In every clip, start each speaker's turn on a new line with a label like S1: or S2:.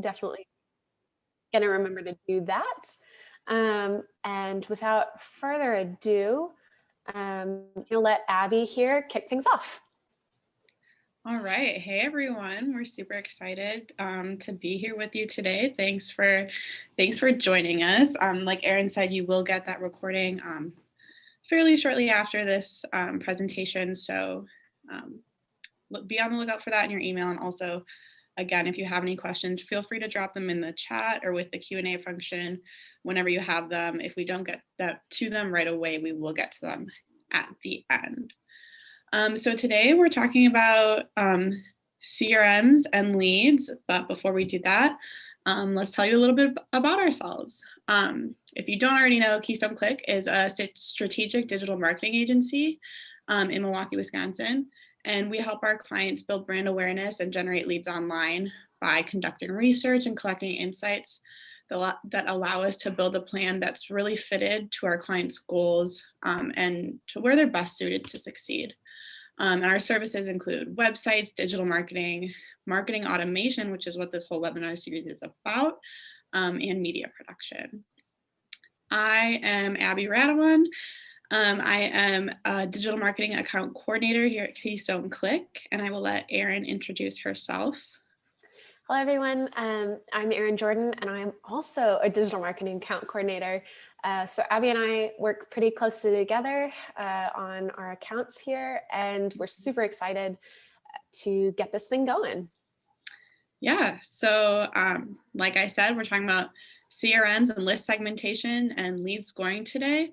S1: definitely going to remember to do that. And without further ado, I'm going to let Abby here kick things off.
S2: All right. Hey, everyone. We're super excited to be here with you today. Thanks for joining us. Like Erin said, you will get that recording fairly shortly after this presentation. So be on the lookout for that in your email. And also, again, if you have any questions, feel free to drop them in the chat or with the Q&A function whenever you have them. If we don't get to them right away, we will get to them at the end. So today we're talking about CRMs and leads, but before we do that, let's tell you a little bit about ourselves. If you don't already know, Keystone is a strategic digital marketing agency in Milwaukee, Wisconsin, and we help our clients build brand awareness and generate leads online by conducting research and collecting insights that allow us to build a plan that's really fitted to our clients' goals and to where they're best suited to succeed. And our services include websites, digital marketing, marketing automation, which is what this whole webinar series is about, and media production. I am Abby Radawan. I am a digital marketing account coordinator here at Keystone, and I will let Erin introduce herself.
S1: Hello, everyone. I'm Erin Jordan, and I'm also a digital marketing account coordinator. So Abby and I work pretty closely together on our accounts here, and we're super excited to get this thing going.
S2: Yeah, so like I said, we're talking about CRMs and list segmentation and lead scoring today.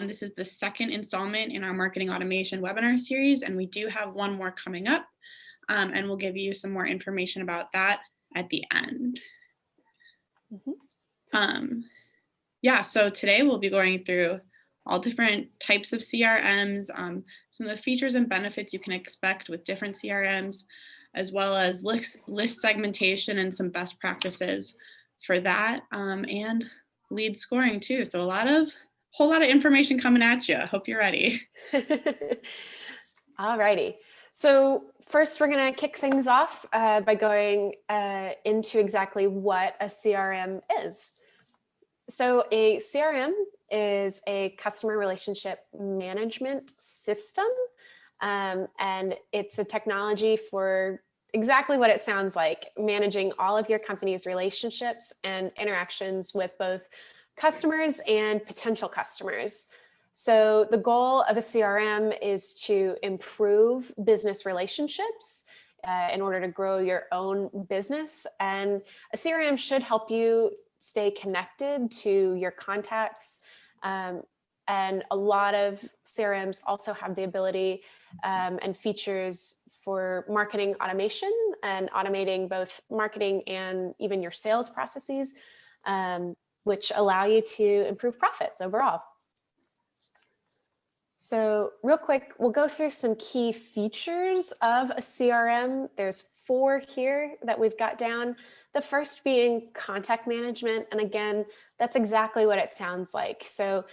S2: This is the second installment in our marketing automation webinar series, and we do have one more coming up, and we'll give you some more information about that at the end. Yeah, so today we'll be going through all different types of CRMs, some of the features and benefits you can expect with different CRMs, as well as list segmentation and some best practices for that, and lead scoring too. So a whole lot of information coming at you. I hope you're ready.
S1: All righty. So first, we're going to kick things off by going into exactly what a CRM is. So a CRM is a customer relationship management system, and it's a technology for exactly what it sounds like, managing all of your company's relationships and interactions with both customers and potential customers. So the goal of a CRM is to improve business relationships in order to grow your own business. And a CRM should help you stay connected to your contacts. And a lot of CRMs also have the ability and features for marketing automation and automating both marketing and even your sales processes, which allow you to improve profits overall. So real quick, we'll go through some key features of a CRM. There's 4 here that we've got down. The first being contact management. And again, that's exactly what it sounds like. So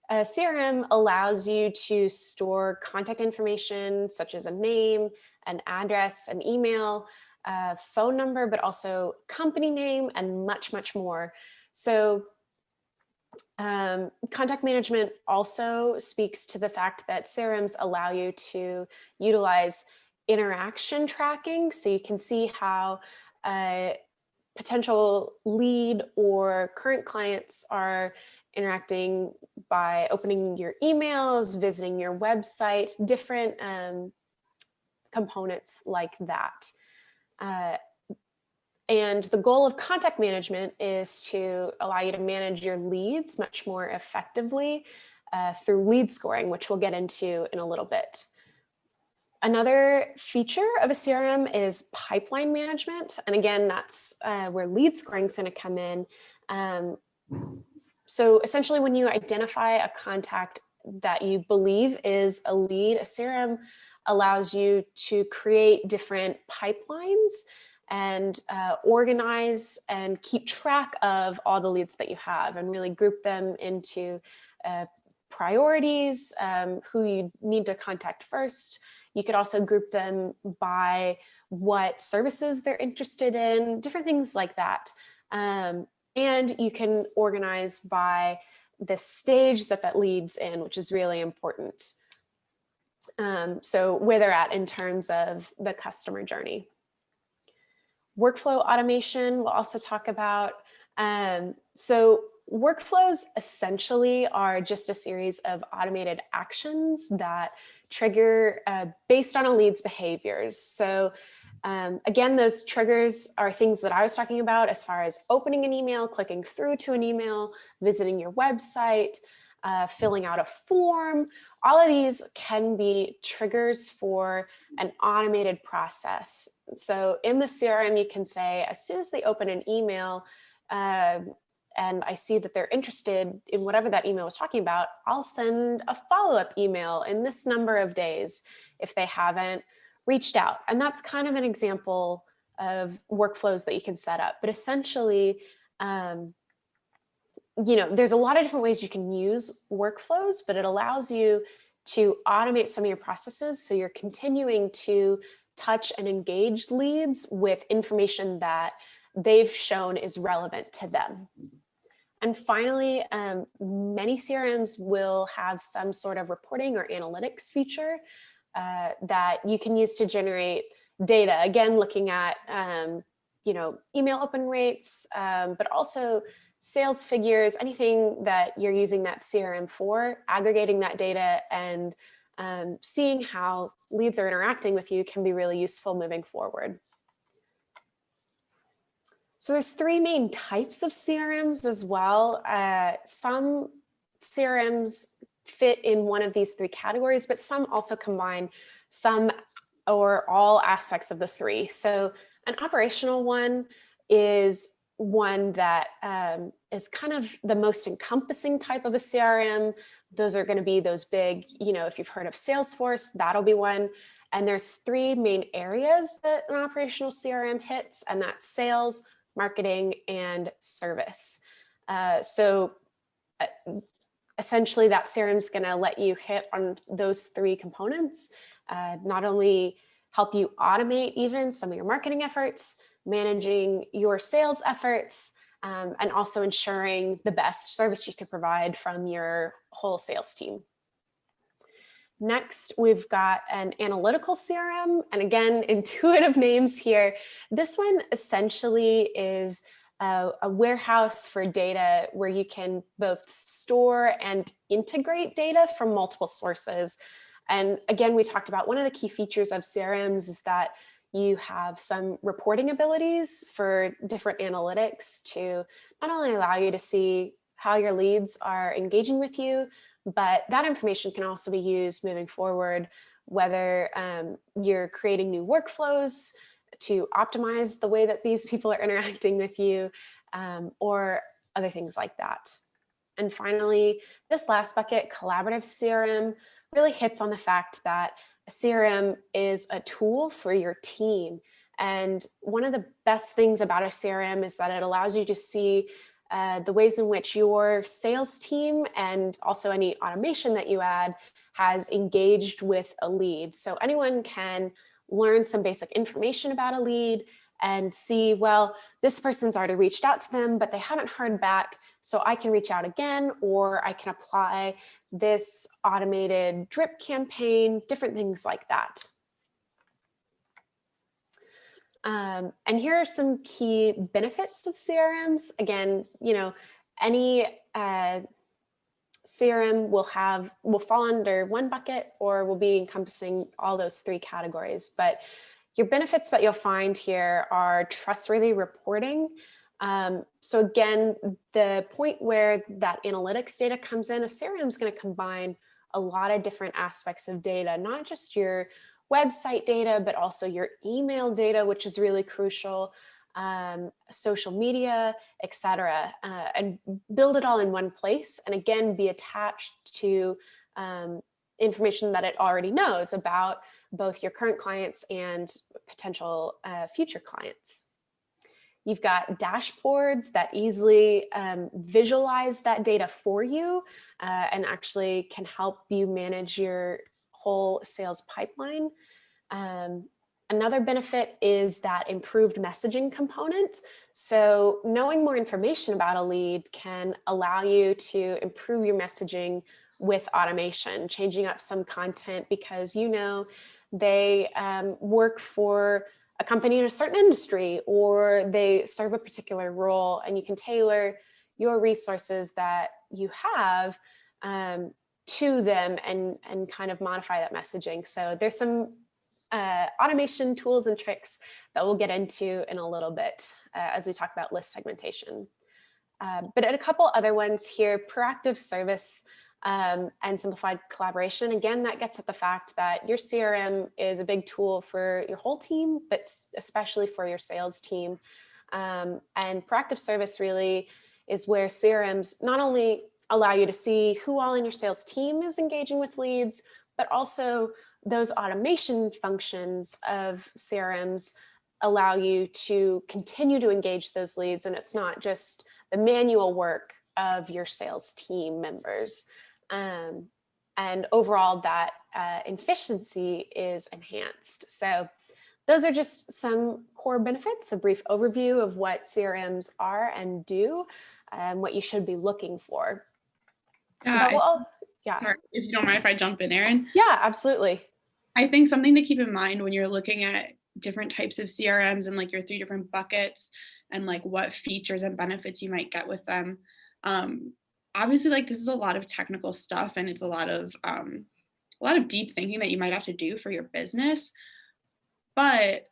S1: a CRM allows you to store contact information such as a name, an address, an email, a phone number, but also company name and much, much more. So contact management also speaks to the fact that CRMs allow you to utilize interaction tracking. So you can see how potential lead or current clients are interacting by opening your emails, visiting your website, different components like that. And the goal of contact management is to allow you to manage your leads much more effectively through lead scoring, which we'll get into in a little bit. Another feature of a CRM is pipeline management. And again, that's where lead scoring is going to come in. So essentially, when you identify a contact that you believe is a lead, a CRM allows you to create different pipelines and organize and keep track of all the leads that you have and really group them into priorities, who you need to contact first. You could also group them by what services they're interested in, different things like that. And you can organize by the stage that lead's in, which is really important. So where they're at in terms of the customer journey. Workflow automation we'll also talk about. So workflows essentially are just a series of automated actions that trigger based on a lead's behaviors. So again, those triggers are things that I was talking about as far as opening an email, clicking through to an email, visiting your website, filling out a form. All of these can be triggers for an automated process. So in the CRM, you can say, as soon as they open an email, and I see that they're interested in whatever that email was talking about, I'll send a follow-up email in this number of days if they haven't reached out. And that's kind of an example of workflows that you can set up. But essentially, there's a lot of different ways you can use workflows, but it allows you to automate some of your processes. So you're continuing to touch and engage leads with information that they've shown is relevant to them. And finally, many CRMs will have some sort of reporting or analytics feature that you can use to generate data. Again, looking at email open rates, but also sales figures, anything that you're using that CRM for, aggregating that data and seeing how leads are interacting with you can be really useful moving forward. So there's three main types of CRMs as well. Some CRMs fit in one of these three categories, but some also combine some or all aspects of the three. So an operational one is one that is kind of the most encompassing type of a CRM. Those are going to be those big, if you've heard of Salesforce, that'll be one. And there's three main areas that an operational CRM hits, and that's sales, marketing, and service. Essentially that CRM is going to let you hit on those three components, not only help you automate even some of your marketing efforts, managing your sales efforts, and also ensuring the best service you could provide from your whole sales team. Next, we've got an analytical CRM, and again, intuitive names here. This one essentially is a warehouse for data where you can both store and integrate data from multiple sources. And again, we talked about one of the key features of CRMs is that you have some reporting abilities for different analytics to not only allow you to see how your leads are engaging with you, but that information can also be used moving forward, whether you're creating new workflows to optimize the way that these people are interacting with you, or other things like that. And finally, this last bucket, collaborative CRM, really hits on the fact that a CRM is a tool for your team. And one of the best things about a CRM is that it allows you to see the ways in which your sales team and also any automation that you add has engaged with a lead. So anyone can learn some basic information about a lead and see, well, this person's already reached out to them, but they haven't heard back. So I can reach out again, or I can apply this automated drip campaign, different things like that. And here are some key benefits of CRMs. Again, any CRM will fall under one bucket or will be encompassing all those three categories. But your benefits that you'll find here are trustworthy reporting. So again, the point where that analytics data comes in, a CRM is going to combine a lot of different aspects of data, not just your website data, but also your email data, which is really crucial, social media, etc., and build it all in one place. And again, be attached to information that it already knows about both your current clients and potential future clients. You've got dashboards that easily visualize that data for you and actually can help you manage your whole sales pipeline. Another benefit is that improved messaging component. So knowing more information about a lead can allow you to improve your messaging with automation, changing up some content because you know they work for a company in a certain industry or they serve a particular role, and you can tailor your resources that you have to them and kind of modify that messaging. So there's some automation tools and tricks that we'll get into in a little bit as we talk about list segmentation. But a couple other ones here, proactive service and simplified collaboration. Again, that gets at the fact that your CRM is a big tool for your whole team, but especially for your sales team. And proactive service really is where CRMs not only allow you to see who all in your sales team is engaging with leads, but also those automation functions of CRMs allow you to continue to engage those leads. And it's not just the manual work of your sales team members. And overall, that efficiency is enhanced. So those are just some core benefits, a brief overview of what CRMs are and do, and what you should be looking for.
S2: Yeah, sorry, if you don't mind if I jump in, Erin.
S1: Yeah, absolutely.
S2: I think something to keep in mind when you're looking at different types of CRMs and like your 3 different buckets and like what features and benefits you might get with them. Obviously, like this is a lot of technical stuff and it's a lot of deep thinking that you might have to do for your business. But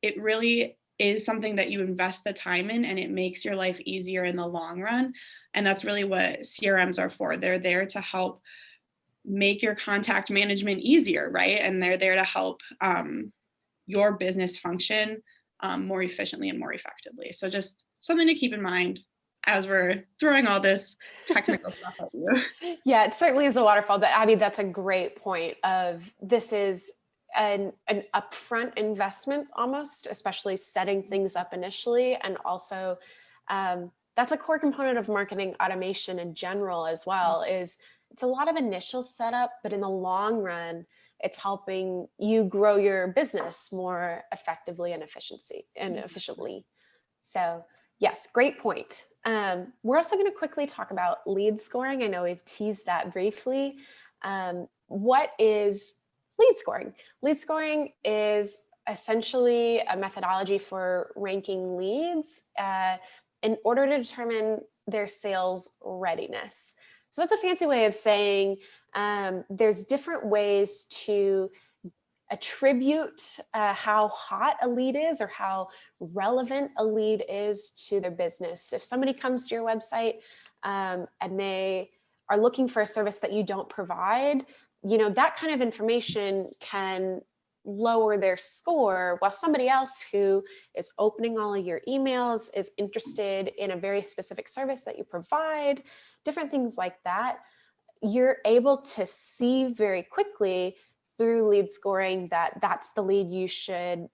S2: it really is something that you invest the time in and it makes your life easier in the long run. And that's really what CRMs are for. They're there to help make your contact management easier, right? And they're there to help your business function more efficiently and more effectively. So just something to keep in mind as we're throwing all this technical stuff at you.
S1: Yeah, it certainly is a waterfall, but Abby, that's a great point of this is an upfront investment almost, especially setting things up initially. And also that's a core component of marketing automation in general as well, is it's a lot of initial setup, but in the long run, it's helping you grow your business more effectively and efficiently. So yes, great point. We're also going to quickly talk about lead scoring. I know we've teased that briefly. What is lead scoring? Lead scoring is essentially a methodology for ranking leads in order to determine their sales readiness. So that's a fancy way of saying there's different ways to attribute how hot a lead is or how relevant a lead is to their business. If somebody comes to your website and they are looking for a service that you don't provide, you know, that kind of information can lower their score, while somebody else who is opening all of your emails is interested in a very specific service that you provide, different things like that, you're able to see very quickly through lead scoring that that's the lead you should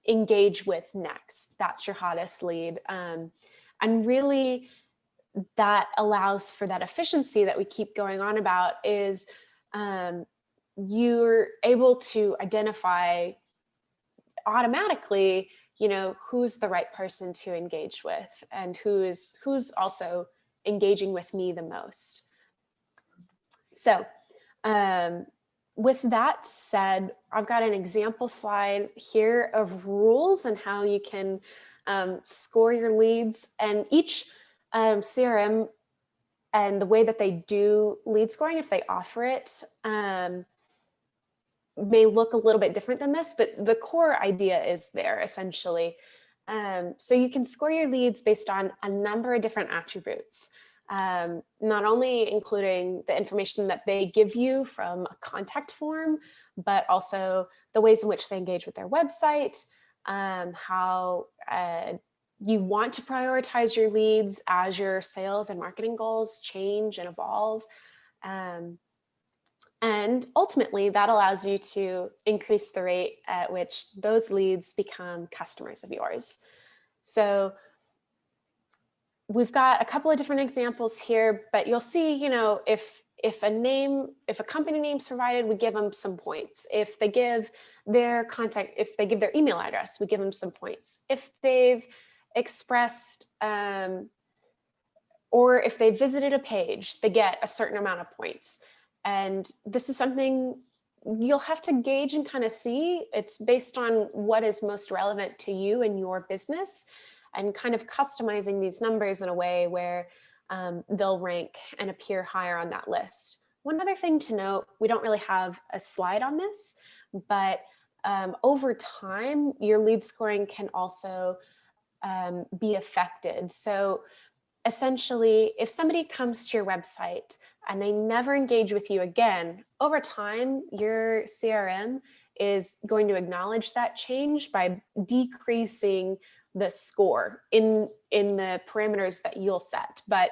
S1: engage with next. That's your hottest lead. And really that allows for that efficiency that we keep going on about is you're able to identify automatically, you know, who's the right person to engage with and who's also engaging with me the most. So with that said, I've got an example slide here of rules and how you can score your leads, and each CRM and the way that they do lead scoring, if they offer it, may look a little bit different than this, but the core idea is there essentially. So you can score your leads based on a number of different attributes, not only including the information that they give you from a contact form, but also the ways in which they engage with their website, how you want to prioritize your leads as your sales and marketing goals change and evolve. And ultimately, that allows you to increase the rate at which those leads become customers of yours. So we've got a couple of different examples here, but you'll see, you know, if if a company name's provided, we give them some points. If they give their email address, we give them some points. If they've expressed, or if they visited a page, they get a certain amount of points. And this is something you'll have to gauge and kind of see. It's based on what is most relevant to you and your business, and kind of customizing these numbers in a way where they'll rank and appear higher on that list. One other thing to note, we don't really have a slide on this, but over time, your lead scoring can also be affected. So essentially, if somebody comes to your website and they never engage with you again, over time, your CRM is going to acknowledge that change by decreasing the score in the parameters that you'll set. But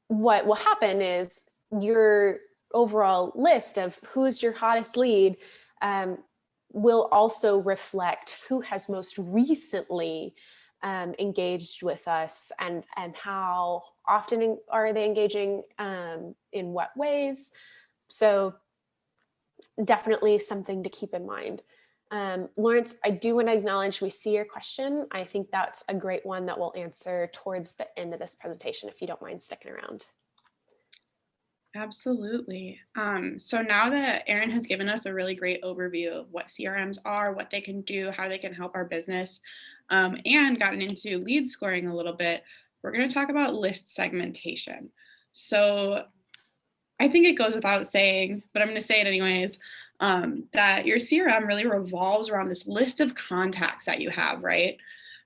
S1: what will happen is your overall list of who's your hottest lead will also reflect who has most recently engaged with us, and how often are they engaging, in what ways. So definitely something to keep in mind. Lawrence, I do want to acknowledge we see your question. I think that's a great one that we'll answer towards the end of this presentation, if you don't mind sticking around.
S2: Absolutely. So now that Erin has given us a really great overview of what CRMs are, what they can do, how they can help our business, and gotten into lead scoring a little bit, we're going to talk about list segmentation. So I think it goes without saying, but I'm going to say it anyways, that your CRM really revolves around this list of contacts that you have, right?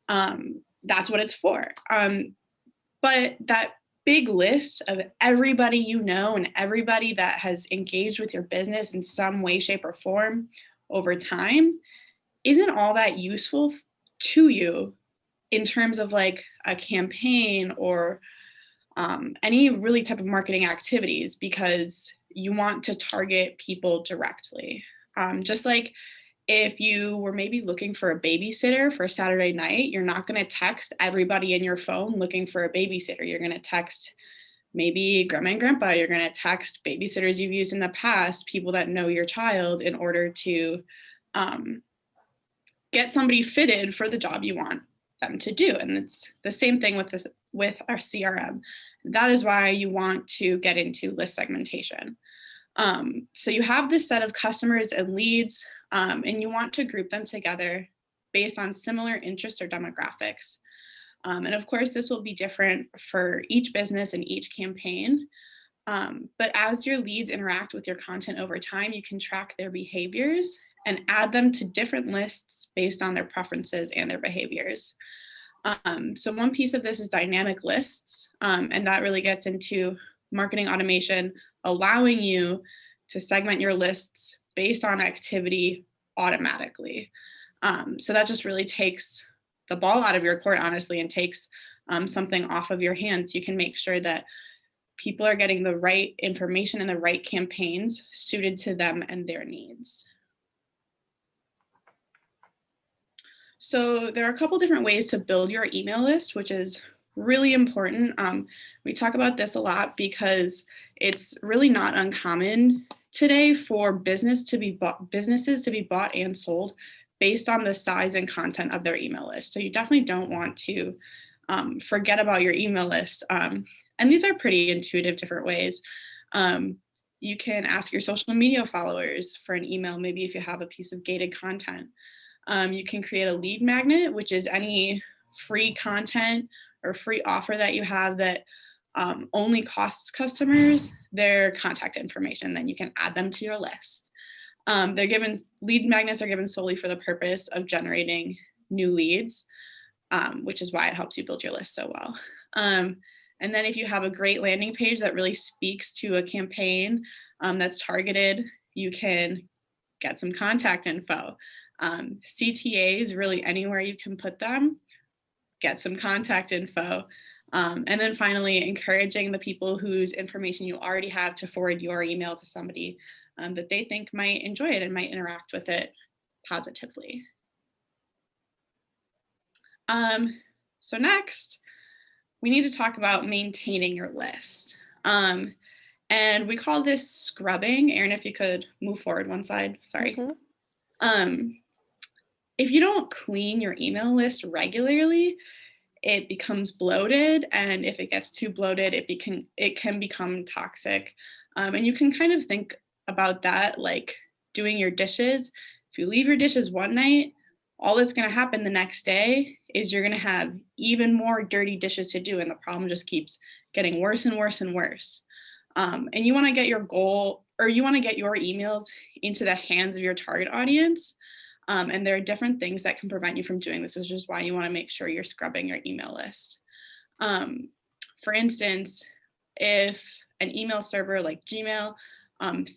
S2: That's what it's for. But that big list of everybody you know and everybody that has engaged with your business in some way, shape, or form over time isn't all that useful to you in terms of like a campaign or any really type of marketing activities, because you want to target people directly. Just like if you were maybe looking for a babysitter for Saturday night, you're not going to text everybody in your phone looking for a babysitter. You're going to text maybe grandma and grandpa. You're going to text babysitters you've used in the past, people that know your child, in order to get somebody fitted for the job you want them to do. And it's the same thing with our CRM. That is why you want to get into list segmentation. So you have this set of customers and leads, and you want to group them together based on similar interests or demographics. And of course, this will be different for each business and each campaign. But as your leads interact with your content over time, you can track their behaviors and add them to different lists based on their preferences and their behaviors. So one piece of this is dynamic lists, and that really gets into marketing automation, allowing you to segment your lists based on activity automatically. So that just really takes the ball out of your court, honestly, and takes something off of your hands. You can make sure that people are getting the right information and the right campaigns suited to them and their needs. So there are a couple different ways to build your email list, which is really important. We talk about this a lot because it's really not uncommon today for businesses to be bought and sold based on the size and content of their email list. So you definitely don't want to forget about your email list. And these are pretty intuitive different ways. You can ask your social media followers for an email, maybe if you have a piece of gated content. You can create a lead magnet, which is any free content or free offer that you have that only costs customers their contact information. Then you can add them to your list. Lead magnets are given solely for the purpose of generating new leads, which is why it helps you build your list so well. And then if you have a great landing page that really speaks to a campaign that's targeted, you can get some contact info. CTAs, really anywhere you can put them, get some contact info. And then finally, encouraging the people whose information you already have to forward your email to somebody that they think might enjoy it and might interact with it positively. So next, we need to talk about maintaining your list. And we call this scrubbing. Erin, if you could move forward one slide, sorry. If you don't clean your email list regularly, it becomes bloated, and if it gets too bloated, it can become toxic. And you can kind of think about that like doing your dishes. If you leave your dishes one night, all that's going to happen the next day is you're going to have even more dirty dishes to do, and the problem just keeps getting worse and worse and worse. And you want to get your goal, or you want to get your emails into the hands of your target audience. And there are different things that can prevent you from doing this, which is why you want to make sure you're scrubbing your email list. For instance, if an email server like Gmail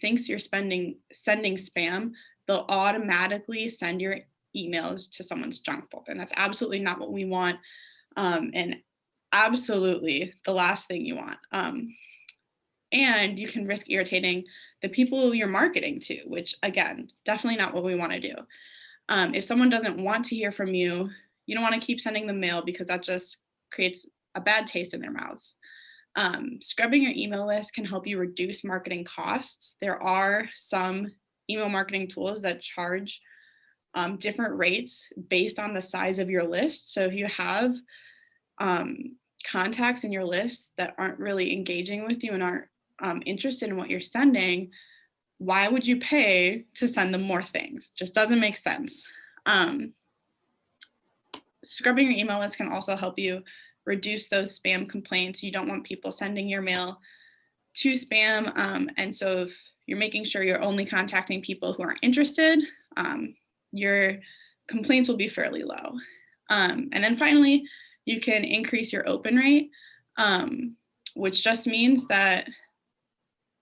S2: thinks you're sending spam, they'll automatically send your emails to someone's junk folder. And that's absolutely not what we want. And absolutely the last thing you want. And you can risk irritating the people you're marketing to, which again, definitely not what we want to do. If someone doesn't want to hear from you, you don't want to keep sending them mail because that just creates a bad taste in their mouths. Scrubbing your email list can help you reduce marketing costs. There are some email marketing tools that charge different rates based on the size of your list. So if you have contacts in your list that aren't really engaging with you and aren't interested in what you're sending, why would you pay to send them more things? Just doesn't make sense. Scrubbing your email list can also help you reduce those spam complaints. You don't want people sending your mail to spam. And so if you're making sure you're only contacting people who are interested, your complaints will be fairly low. And then finally, you can increase your open rate, which just means that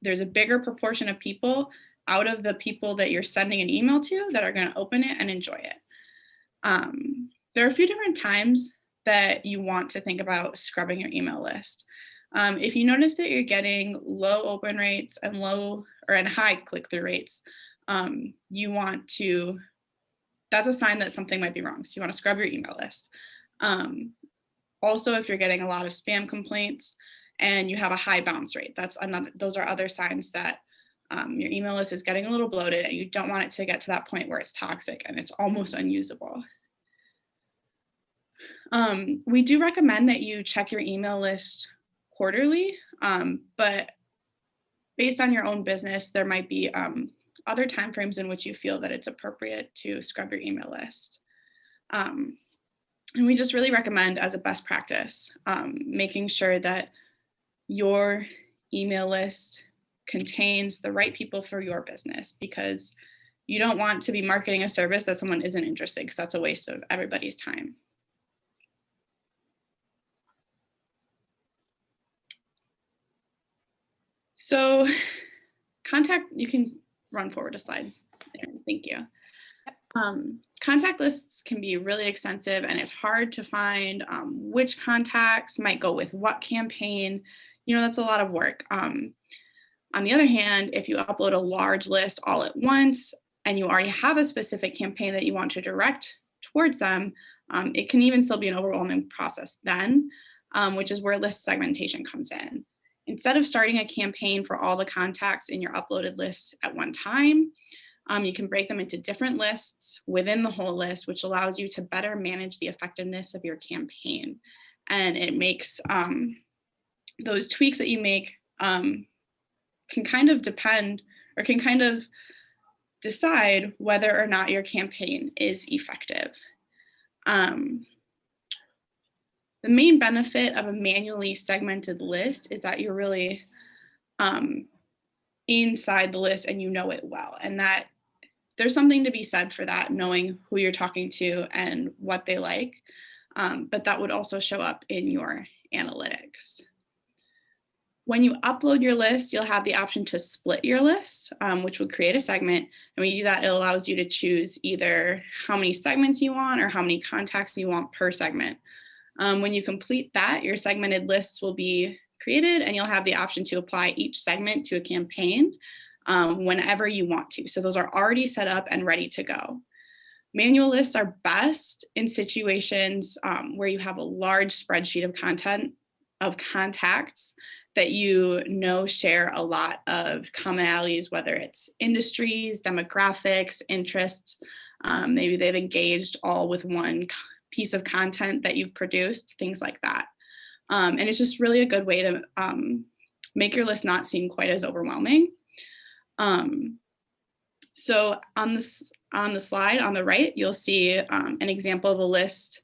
S2: there's a bigger proportion of people out of the people that you're sending an email to that are going to open it and enjoy it. There are a few different times that you want to think about scrubbing your email list. If you notice that you're getting low open rates and high click-through rates, that's a sign that something might be wrong. So you want to scrub your email list. Also, if you're getting a lot of spam complaints and you have a high bounce rate, those are other signs that your email list is getting a little bloated and you don't want it to get to that point where it's toxic and it's almost unusable. We do recommend that you check your email list quarterly, but based on your own business, there might be other timeframes in which you feel that it's appropriate to scrub your email list. And we just really recommend, as a best practice, making sure that your email list contains the right people for your business, because you don't want to be marketing a service that someone isn't interested, because that's a waste of everybody's time. So you can run forward a slide. Thank you. Contact lists can be really extensive, and it's hard to find which contacts might go with what campaign. That's a lot of work. On the other hand, if you upload a large list all at once and you already have a specific campaign that you want to direct towards them, it can even still be an overwhelming process then, which is where list segmentation comes in. Instead of starting a campaign for all the contacts in your uploaded list at one time, you can break them into different lists within the whole list, which allows you to better manage the effectiveness of your campaign. And it makes those tweaks that you make can kind of decide whether or not your campaign is effective. The main benefit of a manually segmented list is that you're really inside the list and you know it well, and that there's something to be said for that, knowing who you're talking to and what they like, but that would also show up in your analytics. When you upload your list, you'll have the option to split your list, which would create a segment. And when you do that, it allows you to choose either how many segments you want or how many contacts you want per segment. When you complete that, your segmented lists will be created, and you'll have the option to apply each segment to a campaign whenever you want to. So those are already set up and ready to go. Manual lists are best in situations where you have a large spreadsheet of contacts that you know share a lot of commonalities, whether it's industries, demographics, interests. Maybe they've engaged all with one piece of content that you've produced, things like that. And it's just really a good way to make your list not seem quite as overwhelming. So on the slide on the right, you'll see an example of a list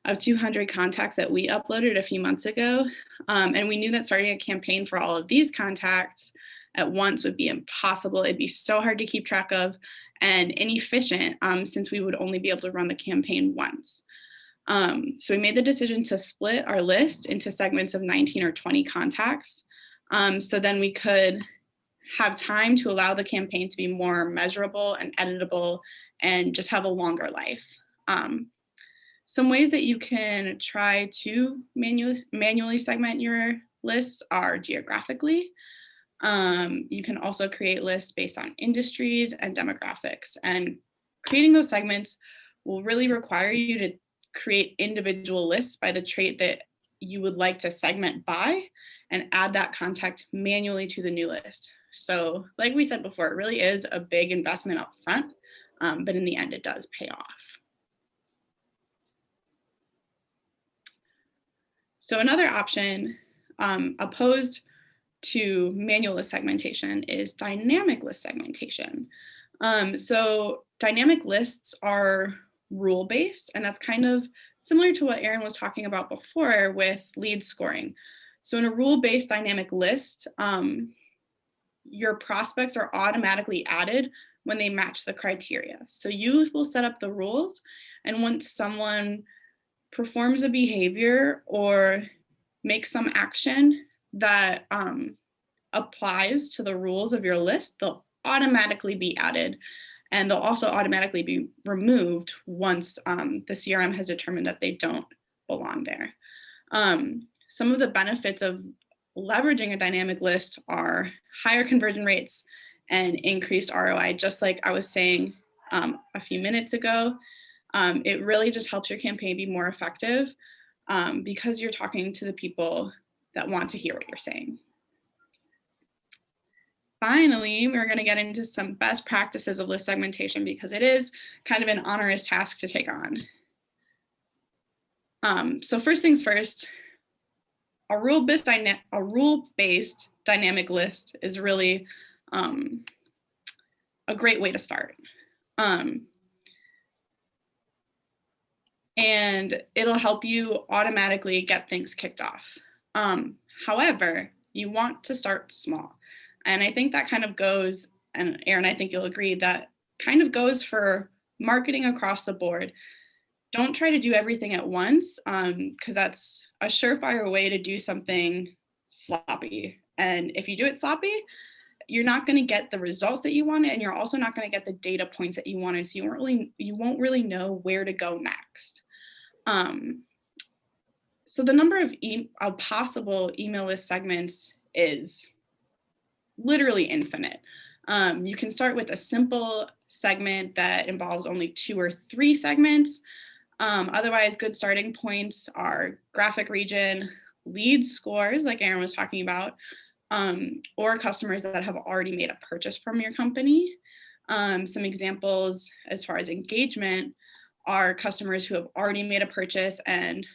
S2: of 200 contacts that we uploaded a few months ago. And we knew that starting a campaign for all of these contacts at once would be impossible. It'd be so hard to keep track of and inefficient since we would only be able to run the campaign once. So we made the decision to split our list into segments of 19 or 20 contacts. So then we could have time to allow the campaign to be more measurable and editable and just have a longer life. Some ways that you can try to manually segment your lists are geographically. You can also create lists based on industries and demographics. And creating those segments will really require you to create individual lists by the trait that you would like to segment by and add that contact manually to the new list. So like we said before, it really is a big investment up front, but in the end, it does pay off. So another option opposed to manual list segmentation is dynamic list segmentation. So dynamic lists are rule-based, and that's kind of similar to what Erin was talking about before with lead scoring. So in a rule-based dynamic list, your prospects are automatically added when they match the criteria. So you will set up the rules, and once someone performs a behavior or makes some action that applies to the rules of your list, they'll automatically be added, and they'll also automatically be removed once the CRM has determined that they don't belong there. Some of the benefits of leveraging a dynamic list are higher conversion rates and increased ROI, just like I was saying a few minutes ago. It really just helps your campaign be more effective because you're talking to the people that want to hear what you're saying. Finally, we're going to get into some best practices of list segmentation because it is kind of an onerous task to take on. So first things first, a rule-based dynamic list is really a great way to start. And it'll help you automatically get things kicked off. However, you want to start small. And I think that kind of goes, and Erin, I think you'll agree, that kind of goes for marketing across the board. Don't try to do everything at once because that's a surefire way to do something sloppy. And if you do it sloppy, you're not going to get the results that you wanted, and you're also not going to get the data points that you wanted. So you won't really know where to go next. So the number of possible email list segments is literally infinite. You can start with a simple segment that involves only 2 or 3 segments. Otherwise, good starting points are graphic region, lead scores, like Erin was talking about, or customers that have already made a purchase from your company. Some examples as far as engagement are customers who have already made a purchase and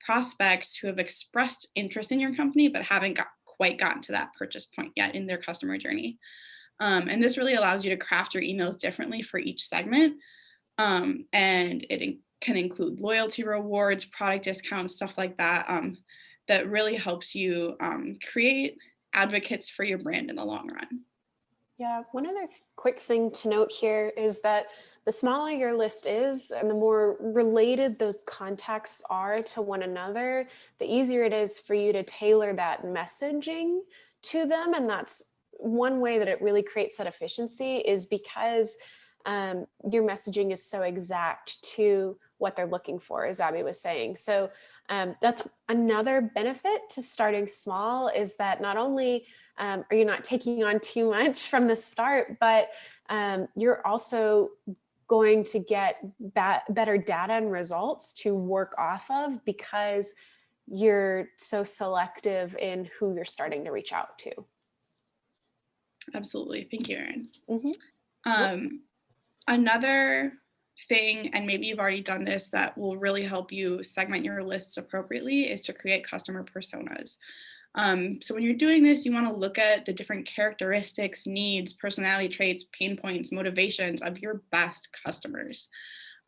S2: prospects who have expressed interest in your company but haven't quite gotten to that purchase point yet in their customer journey. And this really allows you to craft your emails differently for each segment. And it can include loyalty rewards, product discounts, stuff like that, that really helps you create advocates for your brand in the long run.
S1: Yeah, one other quick thing to note here is that the smaller your list is and the more related those contacts are to one another, the easier it is for you to tailor that messaging to them. And that's one way that it really creates that efficiency, is because your messaging is so exact to what they're looking for, as Abby was saying. So that's another benefit to starting small, is that not only are you not taking on too much from the start, but you're also going to get better data and results to work off of, because you're so selective in who you're starting to reach out to.
S2: Absolutely. Thank you, Erin.
S1: Mm-hmm.
S2: Another thing, and maybe you've already done this, that will really help you segment your lists appropriately is to create customer personas. So when you're doing this, you want to look at the different characteristics, needs, personality traits, pain points, motivations of your best customers.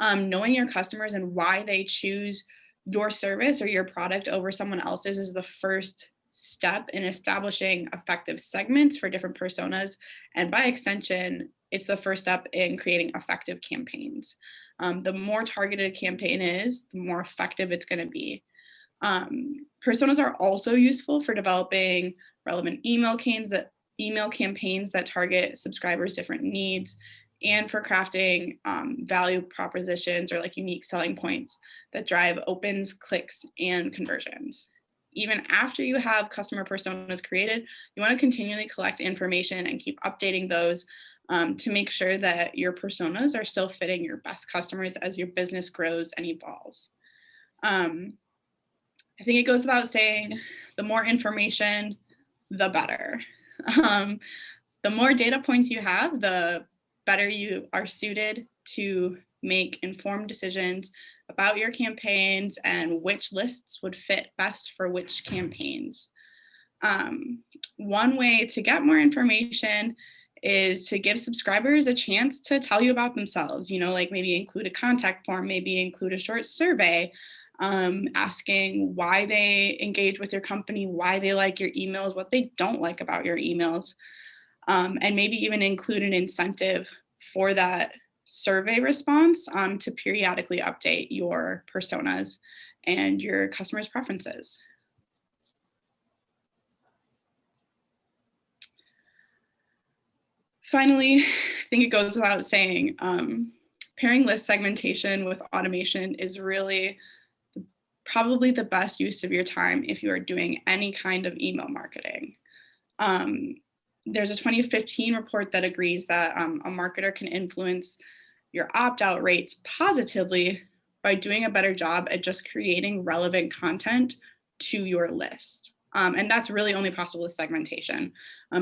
S2: Knowing your customers and why they choose your service or your product over someone else's is the first step in establishing effective segments for different personas. And by extension, it's the first step in creating effective campaigns. The more targeted a campaign is, the more effective it's going to be. Personas are also useful for developing relevant email campaigns that target subscribers' different needs, and for crafting value propositions or like unique selling points that drive opens, clicks, and conversions. Even after you have customer personas created, you want to continually collect information and keep updating those to make sure that your personas are still fitting your best customers as your business grows and evolves. I think it goes without saying, the more information, the better. The more data points you have, the better you are suited to make informed decisions about your campaigns and which lists would fit best for which campaigns. One way to get more information is to give subscribers a chance to tell you about themselves, like maybe include a contact form, maybe include a short survey, asking why they engage with your company, why they like your emails, what they don't like about your emails, and maybe even include an incentive for that survey response to periodically update your personas and your customers' preferences. Finally, I think it goes without saying, pairing list segmentation with automation is really probably the best use of your time if you are doing any kind of email marketing. There's a 2015 report that agrees that a marketer can influence your opt-out rates positively by doing a better job at just creating relevant content to your list. And that's really only possible with segmentation,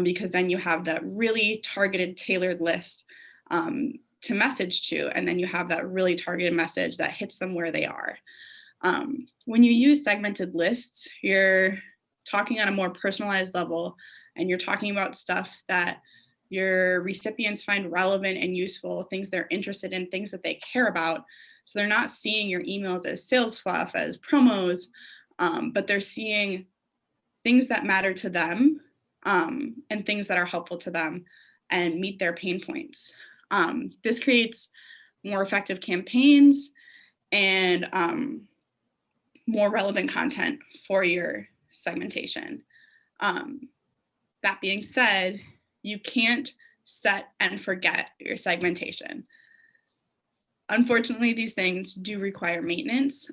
S2: because then you have that really targeted, tailored list to message to, and then you have that really targeted message that hits them where they are. When you use segmented lists, you're talking on a more personalized level, and you're talking about stuff that your recipients find relevant and useful, things they're interested in, things that they care about. So they're not seeing your emails as sales fluff, as promos, but they're seeing things that matter to them and things that are helpful to them and meet their pain points. This creates more effective campaigns and more relevant content for your segmentation. That being said, you can't set and forget your segmentation. Unfortunately, these things do require maintenance,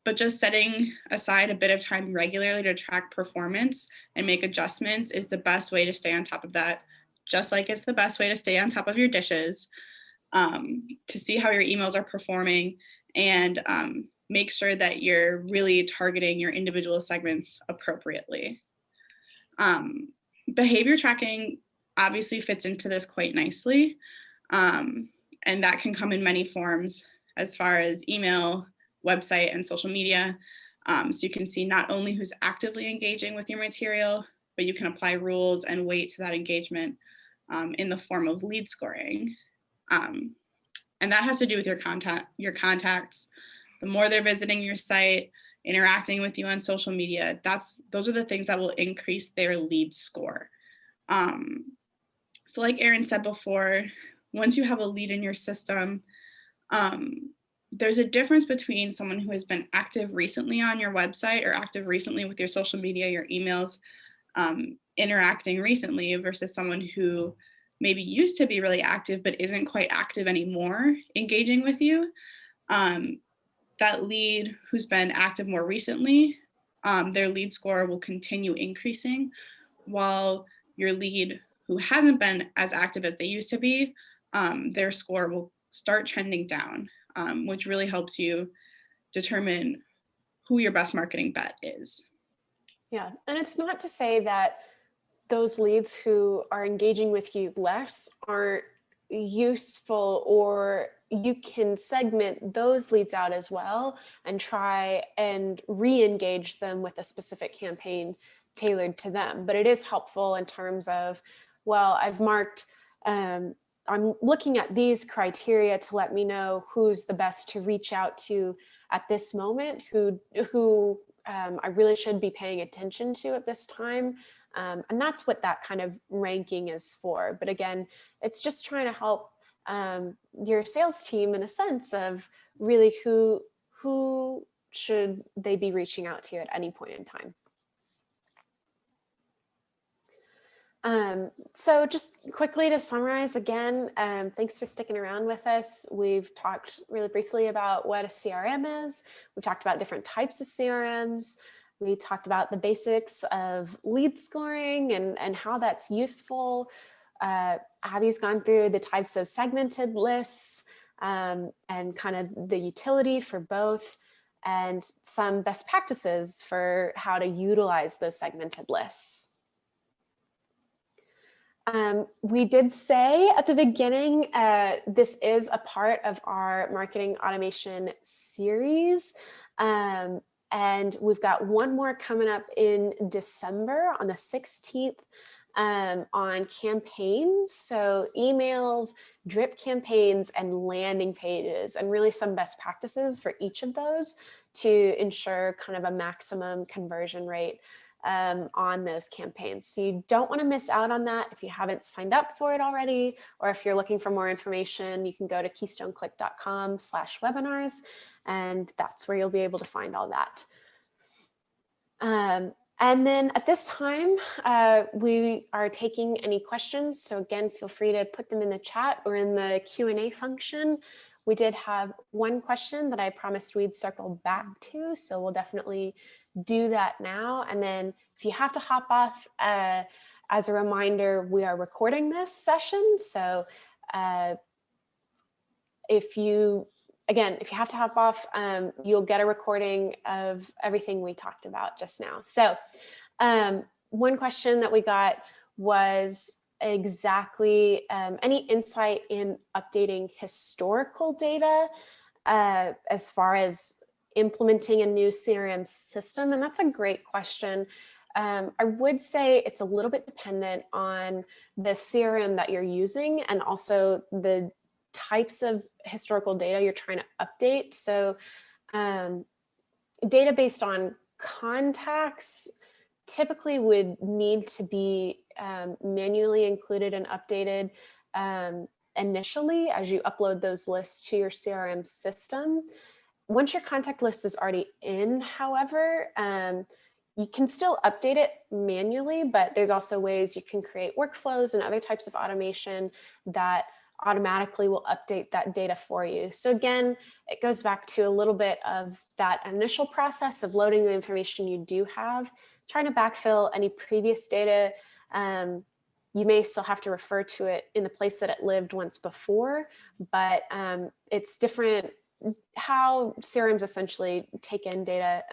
S2: but just setting aside a bit of time regularly to track performance and make adjustments is the best way to stay on top of that, just like it's the best way to stay on top of your dishes, to see how your emails are performing and make sure that you're really targeting your individual segments appropriately. Behavior tracking obviously fits into this quite nicely, and that can come in many forms as far as email, website, and social media. So you can see not only who's actively engaging with your material, but you can apply rules and weight to that engagement in the form of lead scoring. And that has to do with your contacts. The more they're visiting your site, interacting with you on social media, those are the things that will increase their lead score. So like Erin said before, once you have a lead in your system, there's a difference between someone who has been active recently on your website or active recently with your social media, your emails, interacting recently versus someone who maybe used to be really active but isn't quite active anymore engaging with you. That lead who's been active more recently, their lead score will continue increasing, while your lead who hasn't been as active as they used to be, their score will start trending down, which really helps you determine who your best marketing bet is.
S1: Yeah, and it's not to say that those leads who are engaging with you less aren't useful, or you can segment those leads out as well and try and re-engage them with a specific campaign tailored to them. But it is helpful in terms of, well, I've marked, I'm looking at these criteria to let me know who's the best to reach out to at this moment, who I really should be paying attention to at this time. And that's what that kind of ranking is for. But again, it's just trying to help your sales team in a sense of really who should they be reaching out to at any point in time. So just quickly to summarize again, thanks for sticking around with us. We've talked really briefly about what a CRM is. We talked about different types of CRMs. We talked about the basics of lead scoring and how that's useful. Abby's gone through the types of segmented lists and kind of the utility for both, and some best practices for how to utilize those segmented lists. We did say at the beginning, this is a part of our marketing automation series. And we've got one more coming up in December on the 16th on campaigns. So emails, drip campaigns, and landing pages, and really some best practices for each of those to ensure kind of a maximum conversion rate on those campaigns. So you don't want to miss out on that. If you haven't signed up for it already, or if you're looking for more information, you can go to keystoneclick.com/webinars, and that's where you'll be able to find all that. And then at this time, we are taking any questions. So again, feel free to put them in the chat or in the Q&A function. We did have one question that I promised we'd circle back to, so we'll definitely do that now. And then if you have to hop off, as a reminder, we are recording this session. So if you have to hop off, you'll get a recording of everything we talked about just now. So one question that we got was exactly any insight in updating historical data as far as implementing a new CRM system? And that's a great question. I would say it's a little bit dependent on the CRM that you're using and also the types of historical data you're trying to update. So data based on contacts typically would need to be manually included and updated initially as you upload those lists to your CRM system. Once your contact list is already in, however, you can still update it manually, but there's also ways you can create workflows and other types of automation that automatically will update that data for you. So again, it goes back to a little bit of that initial process of loading the information you do have, trying to backfill any previous data. You may still have to refer to it in the place that it lived once before, but it's different how CRMs essentially take in data,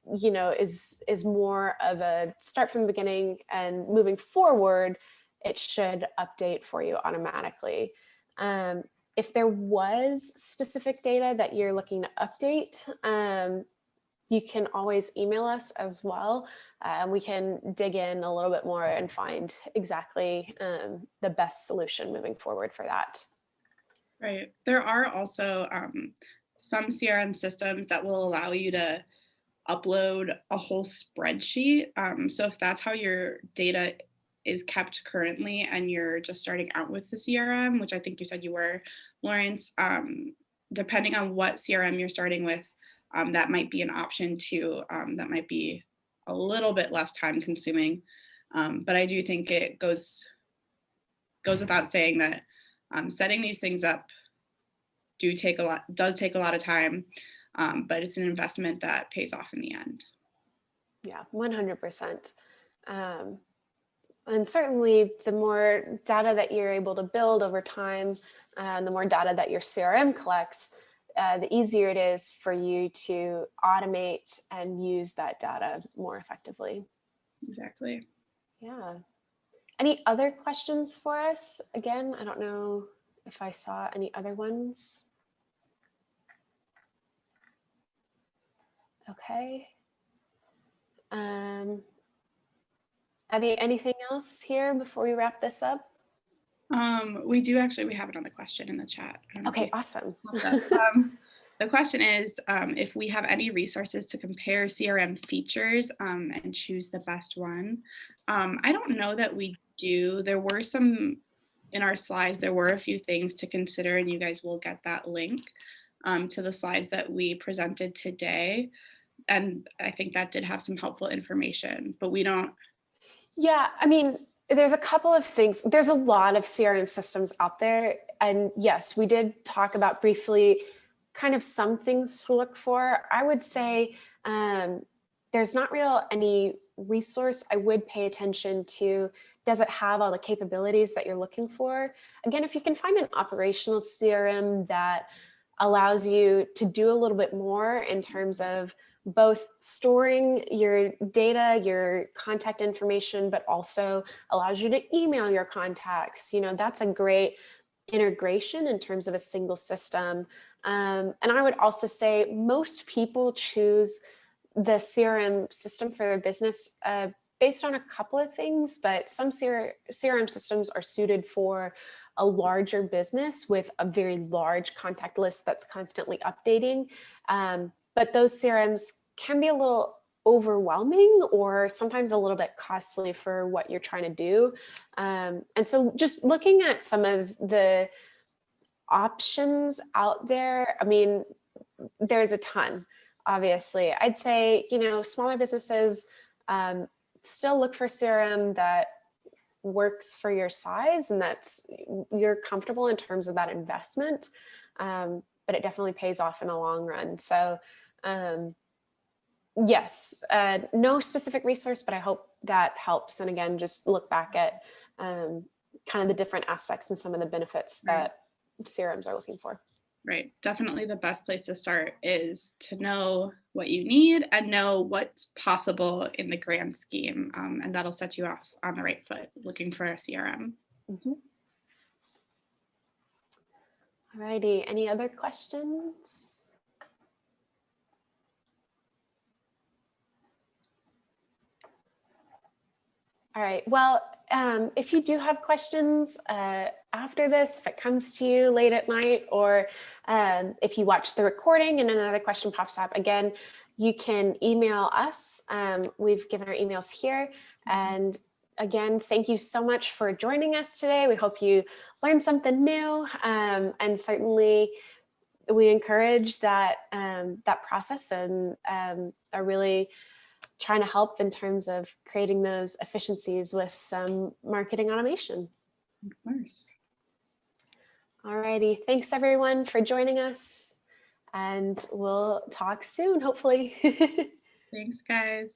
S1: is more of a start from the beginning, and moving forward, it should update for you automatically. If there was specific data that you're looking to update, you can always email us as well. We can dig in a little bit more and find exactly the best solution moving forward for that.
S2: Right. There are also some CRM systems that will allow you to upload a whole spreadsheet. So if that's how your data is kept currently and you're just starting out with the CRM, which I think you said you were, Lawrence, depending on what CRM you're starting with, that might be an option too. That might be a little bit less time consuming. But I do think it goes without saying that setting these things up does take a lot of time, but it's an investment that pays off in the end.
S1: Yeah, 100%. And certainly the more data that you're able to build over time, the more data that your CRM collects, the easier it is for you to automate and use that data more effectively.
S2: Exactly.
S1: Yeah. Any other questions for us? Again, I don't know if I saw any other ones. Okay. Abby, anything else here before we wrap this up?
S2: We have another question in the chat.
S1: Okay, awesome.
S2: The question is if we have any resources to compare CRM features and choose the best one. I don't know that we do. There were some in our slides, there were a few things to consider, and you guys will get that link to the slides that we presented today. And I think that did have some helpful information, but we don't.
S1: Yeah, I mean, there's a couple of things. There's a lot of CRM systems out there. And yes, we did talk about briefly kind of some things to look for. I would say there's not real any resource I would pay attention to. Does it have all the capabilities that you're looking for? Again, if you can find an operational CRM that allows you to do a little bit more in terms of both storing your data, your contact information, but also allows you to email your contacts. That's a great integration in terms of a single system. And I would also say most people choose the CRM system for their business based on a couple of things, but some CRM systems are suited for a larger business with a very large contact list that's constantly updating. But those CRMs can be a little overwhelming or sometimes a little bit costly for what you're trying to do. And so just looking at some of the options out there, I mean, there's a ton, obviously. I'd say, smaller businesses still look for CRM that works for your size and you're comfortable in terms of that investment. But it definitely pays off in the long run. So yes, no specific resource, but I hope that helps. And again, just look back at kind of the different aspects and some of the benefits that CRMs are looking for.
S2: Right. Definitely the best place to start is to know what you need and know what's possible in the grand scheme. And that'll set you off on the right foot looking for a CRM.
S1: Mm-hmm. All righty. Any other questions? All right. Well, if you do have questions after this, if it comes to you late at night, or if you watch the recording and another question pops up, again, you can email us. We've given our emails here. And again, thank you so much for joining us today. We hope you learned something new. And certainly we encourage that process and are really trying to help in terms of creating those efficiencies with some marketing automation.
S2: Of course.
S1: All righty. Thanks everyone for joining us, and we'll talk soon, hopefully.
S2: Thanks, guys.